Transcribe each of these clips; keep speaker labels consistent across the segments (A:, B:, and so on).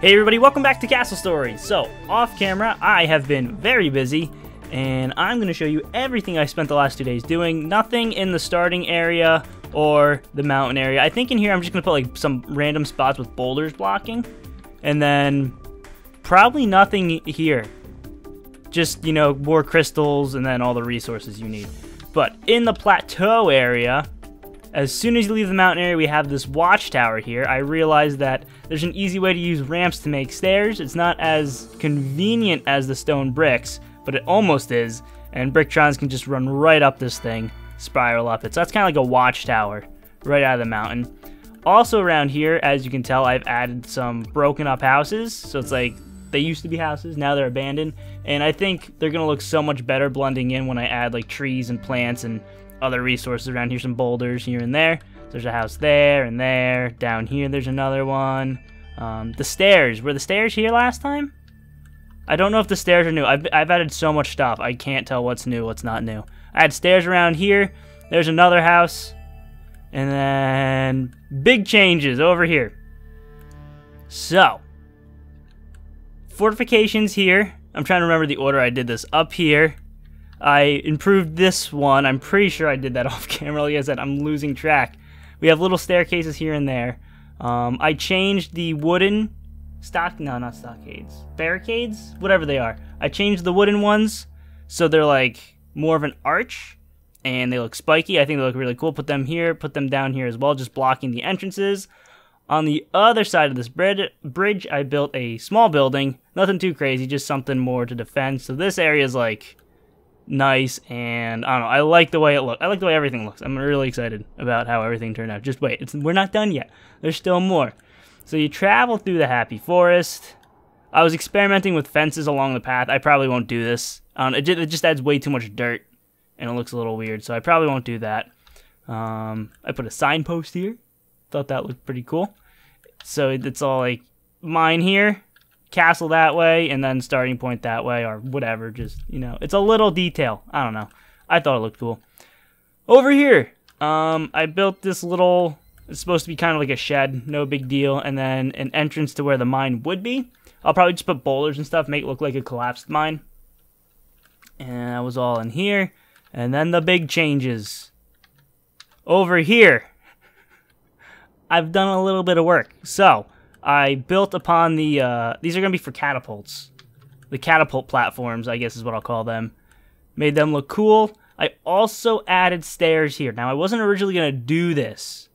A: Hey everybody, welcome back to Castle Stories. So, off camera, I have been very busy, and I'm going to show you everything I spent the last 2 days doing. Nothing in the starting area or the mountain area. I think in here I'm just going to put like some random spots with boulders blocking, and then probably nothing here. Just, you know, more crystals and then all the resources you need. But in the plateau area, as soon as you leave the mountain area, we have this watchtower here. I realized that there's an easy way to use ramps to make stairs. It's not as convenient as the stone bricks, but it almost is. And Bricktrons can just run right up this thing, spiral up it. So that's kind of like a watchtower right out of the mountain. Also around here, as you can tell, I've added some broken up houses. So it's like they used to be houses, now they're abandoned. And I think they're going to look so much better blending in when I add like trees and plants and other resources around here, some boulders here and there. There's a house there and there. Down here there's another one. The stairs. Were the stairs here last time? I don't know if the stairs are new. I've added so much stuff. I can't tell what's new, what's not new. I had stairs around here. There's another house. And then big changes over here. So, fortifications here. I'm trying to remember the order I did this. Up here. I improved this one. I'm pretty sure I did that off camera. Like I said, I'm losing track. We have little staircases here and there. I changed the wooden not stockades, barricades, whatever they are. I changed the wooden ones so they're like more of an arch and they look spiky. I think they look really cool. Put them here, put them down here as well, just blocking the entrances. On the other side of this bridge, I built a small building. Nothing too crazy, just something more to defend. So this area is like nice, and I don't know, I like the way it looks. I like the way everything looks. I'm really excited about how everything turned out. Just wait, we're not done yet. There's still more. So you travel through the Happy Forest. I was experimenting with fences along the path. I probably won't do this. It just adds way too much dirt, and it looks a little weird, so I probably won't do that. I put a signpost here. Thought that looked pretty cool. So it's all like mine here, castle that way, and then starting point that way, or whatever. Just, you know, it's a little detail. I don't know. I thought it looked cool. Over here, I built this little, it's supposed to be kind of like a shed, no big deal, and then an entrance to where the mine would be. I'll probably just put boulders and stuff, make it look like a collapsed mine. And that was all in here. And then the big changes. Over here, I've done a little bit of work. So, I built upon the, these are going to be for catapults. The catapult platforms, I guess is what I'll call them. Made them look cool. I also added stairs here. Now, I wasn't originally going to do this.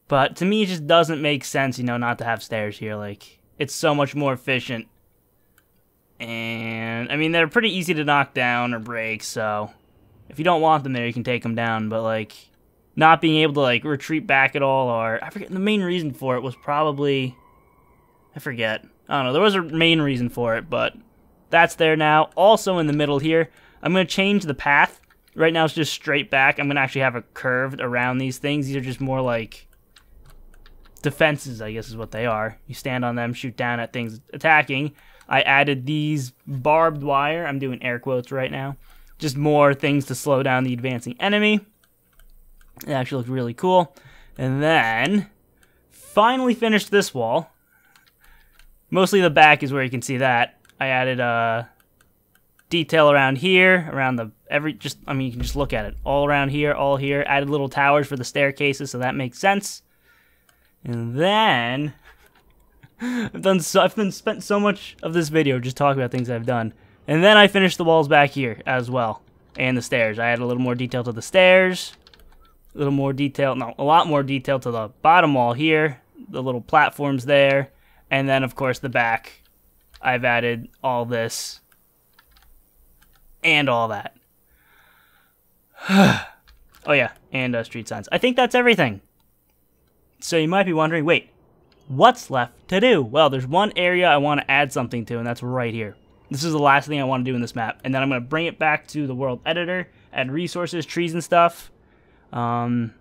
A: But to me, it just doesn't make sense, you know, not to have stairs here. Like, it's so much more efficient. And, I mean, they're pretty easy to knock down or break, so if you don't want them there, you can take them down. But, like, not being able to, like, retreat back at all, or I forget, the main reason for it was probably, I forget. I don't know, there was a main reason for it, but that's there now. Also in the middle here, I'm going to change the path. Right now it's just straight back. I'm going to actually have it curved around these things. These are just more like defenses, I guess is what they are. You stand on them, shoot down at things attacking. I added these barbed wire. I'm doing air quotes right now. Just more things to slow down the advancing enemy. It actually looked really cool. And then, finally finished this wall. Mostly the back is where you can see that. I added a detail around here, around the, I mean, you can just look at it. All around here, all here. Added little towers for the staircases, so that makes sense. And then, I've spent so much of this video just talking about things I've done. And then I finished the walls back here as well. And the stairs. I added a little more detail to the stairs. A little more detail, no, a lot more detail to the bottom wall here, the little platforms there, and then of course the back. I've added all this and all that. Oh yeah, and street signs. I think that's everything. So you might be wondering, wait, what's left to do? Well, there's one area I want to add something to, and that's right here. This is the last thing I want to do in this map, and then I'm going to bring it back to the world editor, add resources, trees and stuff. I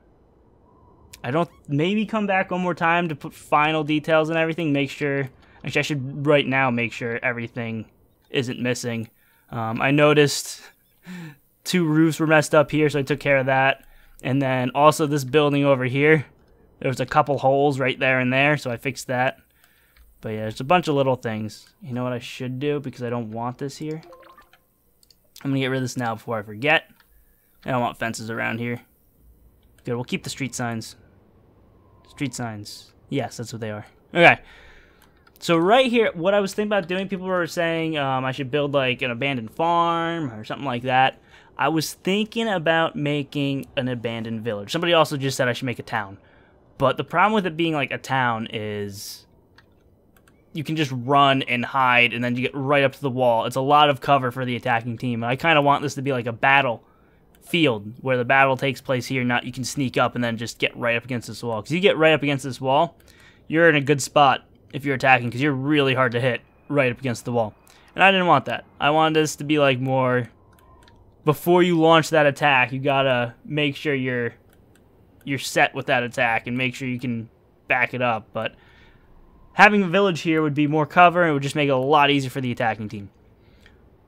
A: don't, maybe come back one more time to put final details and everything, make sure, actually I should right now make sure everything isn't missing. I noticed 2 roofs were messed up here, so I took care of that, and then also this building over here, there was a couple holes right there and there, so I fixed that. But yeah, there's a bunch of little things. You know what I should do, because I don't want this here? I'm gonna get rid of this now before I forget. I don't want fences around here. Good, we'll keep the street signs. Street signs. Yes, that's what they are. Okay. So right here, what I was thinking about doing, people were saying I should build like an abandoned farm or something like that. I was thinking about making an abandoned village. Somebody also just said I should make a town. But the problem with it being like a town is you can just run and hide and then you get right up to the wall. It's a lot of cover for the attacking team. And I kind of want this to be like a battle field where the battle takes place here, not you can sneak up and then just get right up against this wall. Because you get right up against this wall, you're in a good spot if you're attacking, because you're really hard to hit right up against the wall. And I didn't want that. I wanted this to be like more, before you launch that attack, you gotta make sure you're set with that attack and make sure you can back it up. But having a village here would be more cover and it would just make it a lot easier for the attacking team.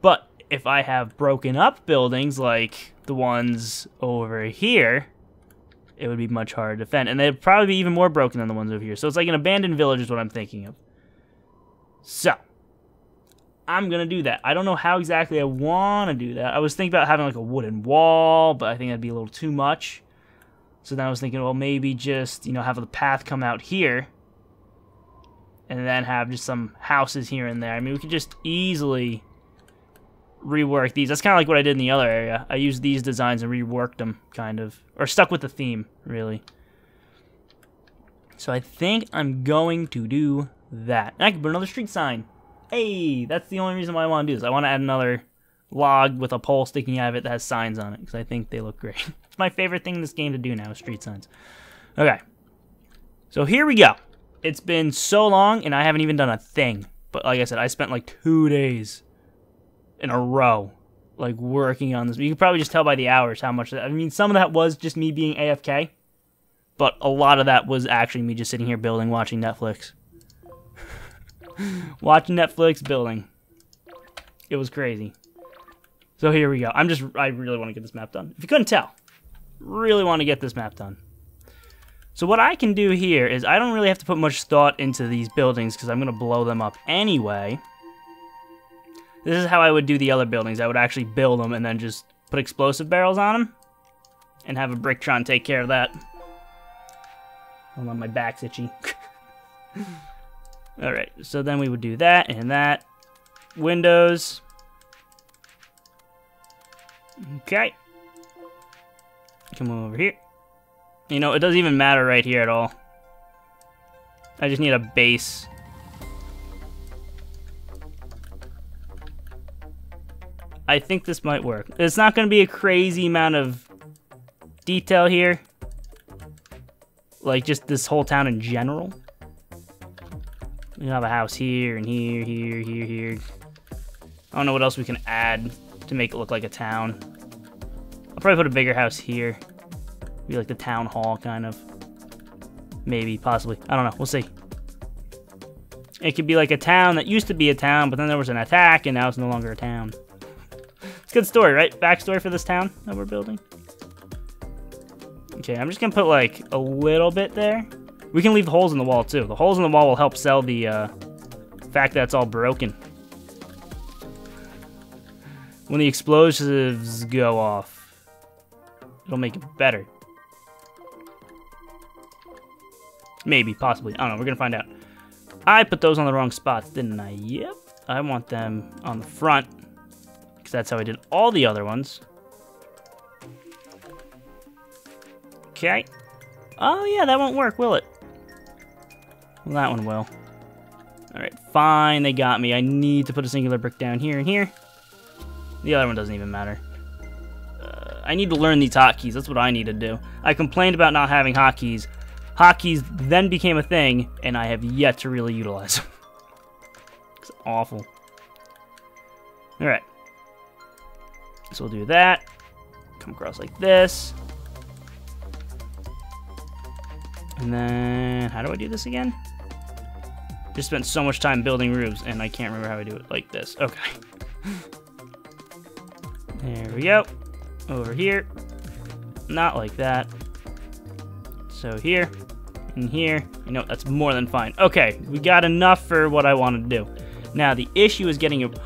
A: But if I have broken up buildings like the ones over here, it would be much harder to defend. And they'd probably be even more broken than the ones over here. So it's like an abandoned village is what I'm thinking of. So I'm going to do that. I don't know how exactly I want to do that. I was thinking about having like a wooden wall, but I think that'd be a little too much. So then I was thinking, well, maybe just, you know, have the path come out here and then have just some houses here and there. I mean, we could just easily rework these. That's kind of like what I did in the other area. I used these designs and reworked them, kind of. Or stuck with the theme, really. So I think I'm going to do that. And I can put another street sign. Hey, that's the only reason why I want to do this. I want to add another log with a pole sticking out of it that has signs on it, because I think they look great. It's my favorite thing in this game to do now, is street signs. Okay. So here we go. It's been so long, and I haven't even done a thing. But like I said, I spent like 2 days in a row, like, working on this. You can probably just tell by the hours how much I mean, some of that was just me being AFK, but a lot of that was actually me just sitting here building, watching Netflix. Watching Netflix, building. It was crazy. So here we go. I really want to get this map done. If you couldn't tell, really want to get this map done. So what I can do here is I don't really have to put much thought into these buildings because I'm going to blow them up anyway. This is how I would do the other buildings. I would actually build them and then just put explosive barrels on them and have a Bricktron take care of that. Hold on, my back's itchy. Alright, so then we would do that and that. Windows. Okay. Come over here. You know, it doesn't even matter right here at all. I just need a base. I think this might work. It's not going to be a crazy amount of detail here. Like, just this whole town in general. We have a house here, and here, here, here, here. I don't know what else we can add to make it look like a town. I'll probably put a bigger house here. Be like the town hall, kind of. Maybe, possibly. I don't know. We'll see. It could be like a town that used to be a town, but then there was an attack, and now it's no longer a town. It's a good story, right? Backstory for this town that we're building. Okay, I'm just going to put, like, a little bit there. We can leave the holes in the wall, too. The holes in the wall will help sell the fact that it's all broken. When the explosives go off, it'll make it better. Maybe, possibly. I don't know. We're going to find out. I put those on the wrong spots, didn't I? Yep. I want them on the front, because that's how I did all the other ones. Okay. Oh, yeah, that won't work, will it? Well, that one will. Alright, fine, they got me. I need to put a singular brick down here and here. The other one doesn't even matter. I need to learn these hotkeys. That's what I need to do. I complained about not having hotkeys. Hotkeys then became a thing, and I have yet to really utilize them. It's awful. Alright. So we'll do that. Come across like this. And then, how do I do this again? Just spent so much time building roofs, and I can't remember how I do it. Like this. Okay. There we go. Over here. Not like that. So here. in here. You know, that's more than fine. Okay, we got enough for what I wanted to do. Now, the issue is getting a... Do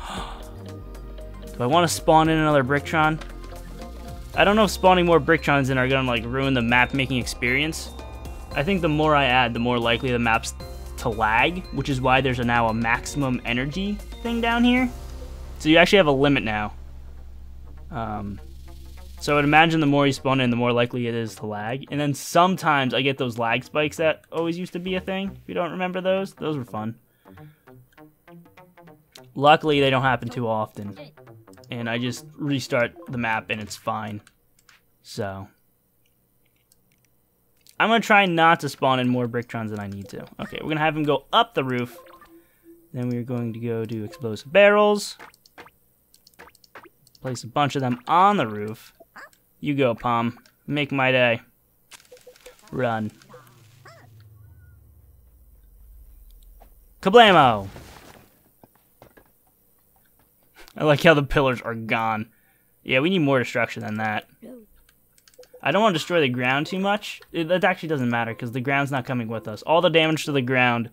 A: I want to spawn in another Bricktron? I don't know if spawning more Bricktrons in are going to, like, ruin the map-making experience. I think the more I add, the more likely the map's to lag, which is why there's now a maximum energy thing down here. So you actually have a limit now. So I would imagine the more you spawn in, the more likely it is to lag. And then sometimes I get those lag spikes that always used to be a thing. If you don't remember those were fun. Luckily, they don't happen too often. And I just restart the map and it's fine. So I'm going to try not to spawn in more Bricktrons than I need to. Okay, we're going to have him go up the roof. Then we're going to go do explosive barrels. Place a bunch of them on the roof. You go, Palm. Make my day. Run. Kablamo! I like how the pillars are gone. Yeah, we need more destruction than that. I don't want to destroy the ground too much. That actually doesn't matter because the ground's not coming with us. All the damage to the ground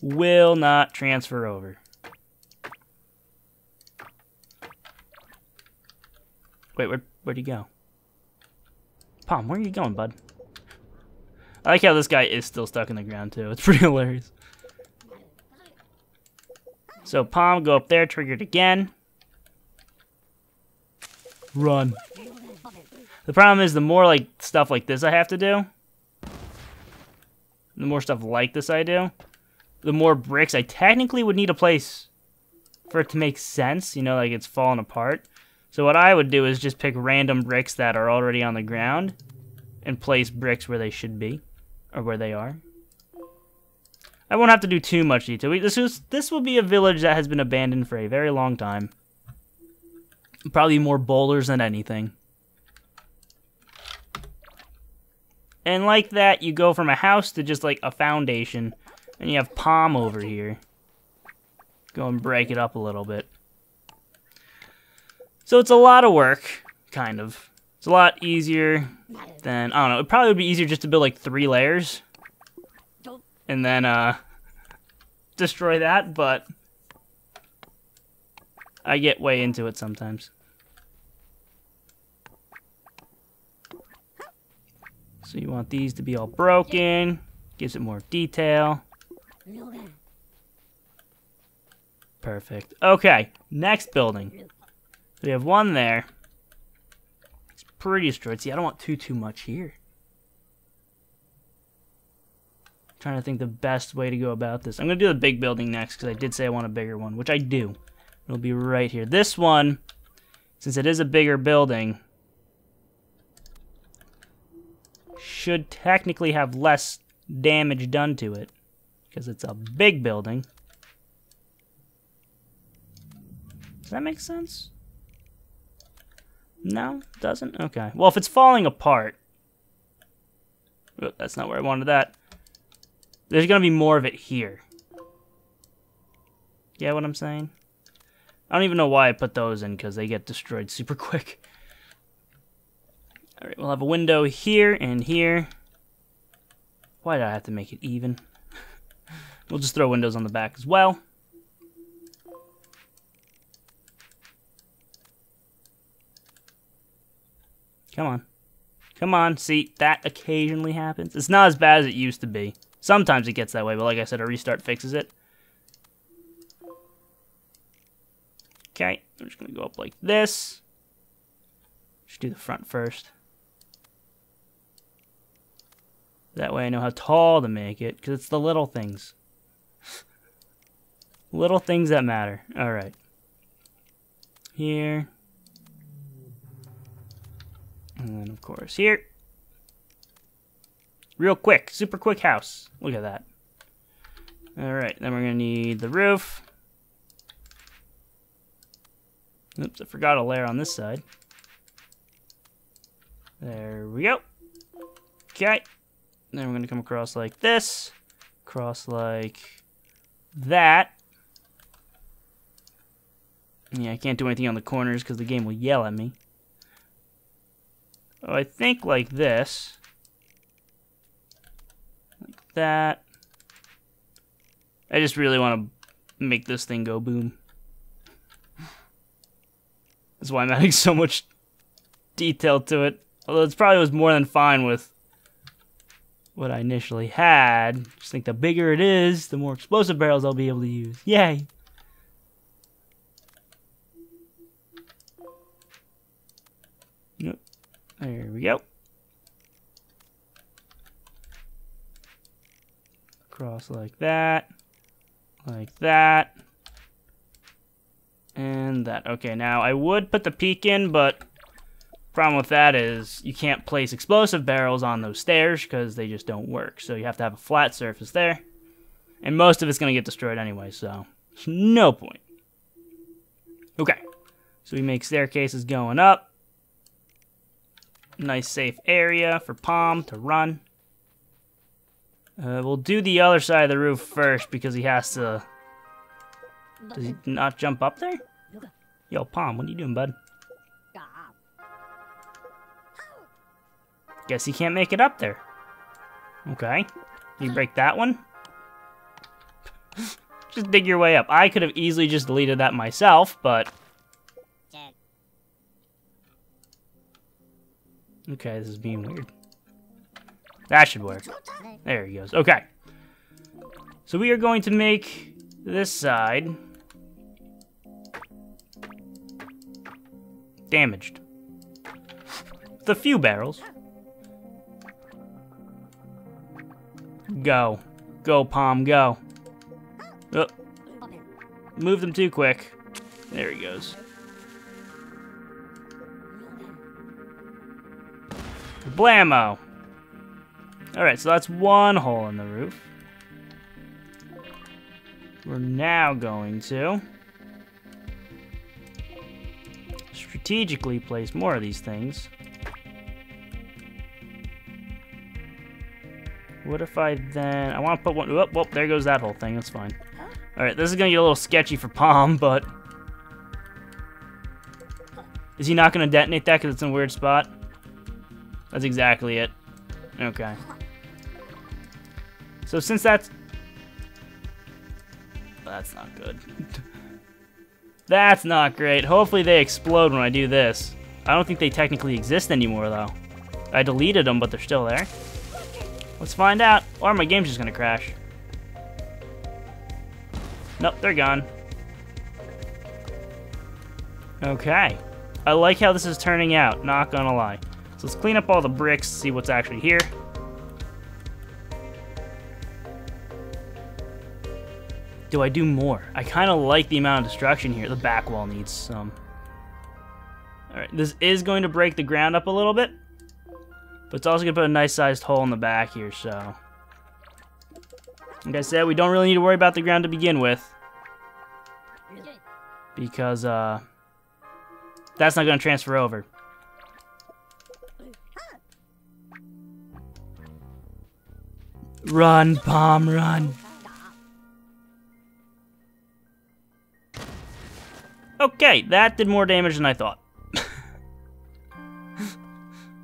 A: will not transfer over. Wait, where'd he go? Palm, where are you going, bud? I like how this guy is still stuck in the ground, too. It's pretty hilarious. So, Palm, go up there, triggered again. Run. The problem is the more like stuff like this I have to do, the more stuff like this I do, the more bricks I technically would need a place for it to make sense, you know, like it's falling apart. So what I would do is just pick random bricks that are already on the ground and place bricks where they should be, or where they are. I won't have to do too much detail. This will be a village that has been abandoned for a very long time. Probably more boulders than anything. And like that, you go from a house to just like a foundation, and you have Palm over here. Go and break it up a little bit. So it's a lot of work, kind of. It's a lot easier than, I don't know, it probably would be easier just to build like 3 layers. And then, destroy that, but I get way into it sometimes. So you want these to be all broken, gives it more detail. Perfect. Okay, next building. We have one there. It's pretty destroyed. See, I don't want too much here. I'm trying to think the best way to go about this. I'm going to do the big building next because I did say I want a bigger one, which I do. It'll be right here. This one, since it is a bigger building, should technically have less damage done to it because it's a big building. Does that make sense? No? Doesn't? Okay. Well, if it's falling apart... Oh, that's not where I wanted that. There's going to be more of it here. Yeah, what I'm saying? I don't even know why I put those in, because they get destroyed super quick. Alright, we'll have a window here and here. Why did I have to make it even? We'll just throw windows on the back as well. Come on. Come on, see, that occasionally happens. It's not as bad as it used to be. Sometimes it gets that way, but like I said, a restart fixes it. Okay, I'm just going to go up like this. Just do the front first. That way I know how tall to make it, because it's the little things. Little things that matter. Alright. Here. And then, of course, here. Real quick. Super quick house. Look at that. Alright, then we're going to need the roof. Oops, I forgot a layer on this side. There we go. Okay. Then we're going to come across like this. Across like that. Yeah, I can't do anything on the corners because the game will yell at me. Oh, I think like this. Like that. I just really want to make this thing go boom. That's why I'm adding so much detail to it. Although it probably was more than fine with what I initially had. Just think the bigger it is, the more explosive barrels I'll be able to use. Yay! Yep. There we go. Cross like that. Like that. And that. Okay, now I would put the peak in, but problem with that is you can't place explosive barrels on those stairs because they just don't work. So you have to have a flat surface there. And most of it's going to get destroyed anyway, so there's no point. Okay, so we make staircases going up. Nice safe area for Palm to run. We'll do the other side of the roof first because he has to... Does he not jump up there? Yo, Palm, what are you doing, bud? Guess he can't make it up there. Okay. Can you break that one? Just dig your way up. I could have easily just deleted that myself, but... Okay, this is being weird. That should work. There he goes. Okay. So we are going to make this side damaged. With a few barrels. Go. Go, Palm, go. Oh. Move them too quick. There he goes. Blammo! Alright, so that's one hole in the roof. We're now going to strategically place more of these things. What if I then... I want to put one... Whoop, there goes that whole thing. That's fine. Alright, this is going to get a little sketchy for Palm, but... Is he not going to detonate that because it's in a weird spot? That's exactly it. Okay. So since that's... That's not good. That's not great. Hopefully they explode when I do this. I don't think they technically exist anymore, though. I deleted them, but they're still there. Let's find out. Or my game's just gonna crash. Nope, they're gone. Okay. I like how this is turning out, not gonna lie. So let's clean up all the bricks, see what's actually here. Do I do more? I kind of like the amount of destruction here. The back wall needs some. Alright, this is going to break the ground up a little bit. But it's also going to put a nice sized hole in the back here, so. Like I said, we don't really need to worry about the ground to begin with. Because, that's not going to transfer over. Run, Palm, run. Okay, that did more damage than I thought.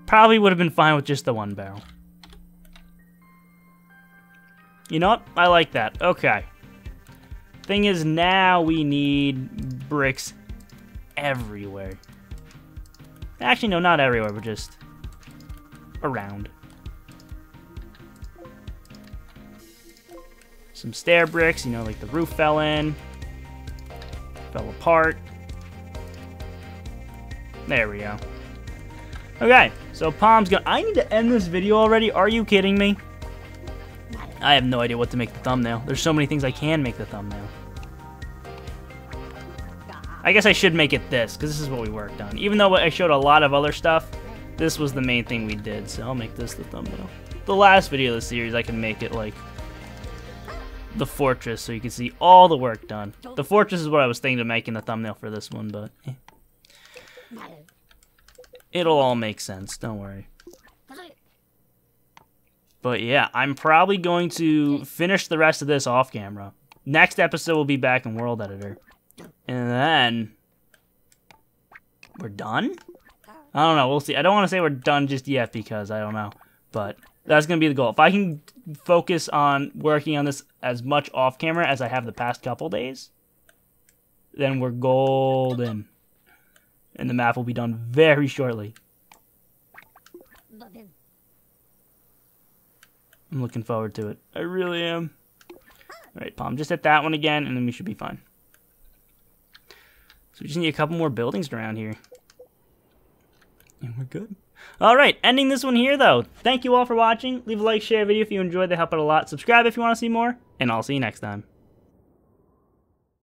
A: Probably would have been fine with just the one barrel. You know what? I like that. Okay. Thing is, now we need bricks everywhere. Actually, no, not everywhere, but just around. Some stair bricks, you know, like the roof fell in. Fell apart. There we go. Okay, so Palm's gonna... I need to end this video already? Are you kidding me? I have no idea what to make the thumbnail. There's so many things I can make the thumbnail. I guess I should make it this, because this is what we worked on. Even though I showed a lot of other stuff, this was the main thing we did, so I'll make this the thumbnail. The last video of the series, I can make it like the fortress, so you can see all the work done. The fortress is what I was thinking of making the thumbnail for this one, but it'll all make sense, don't worry. But yeah, I'm probably going to finish the rest of this off camera. Next episode will be back in World Editor. And then we're done? I don't know, we'll see. I don't want to say we're done just yet because I don't know. But That's going to be the goal. If I can focus on working on this as much off camera as I have the past couple days, then we're golden. And the map will be done very shortly. I'm looking forward to it. I really am. Alright, Palm, just hit that one again, and then we should be fine. So we just need a couple more buildings around here. And we're good. Alright, ending this one here, though. Thank you all for watching. Leave a like, share a video if you enjoyed. They help out a lot. Subscribe if you want to see more. And I'll see you next time.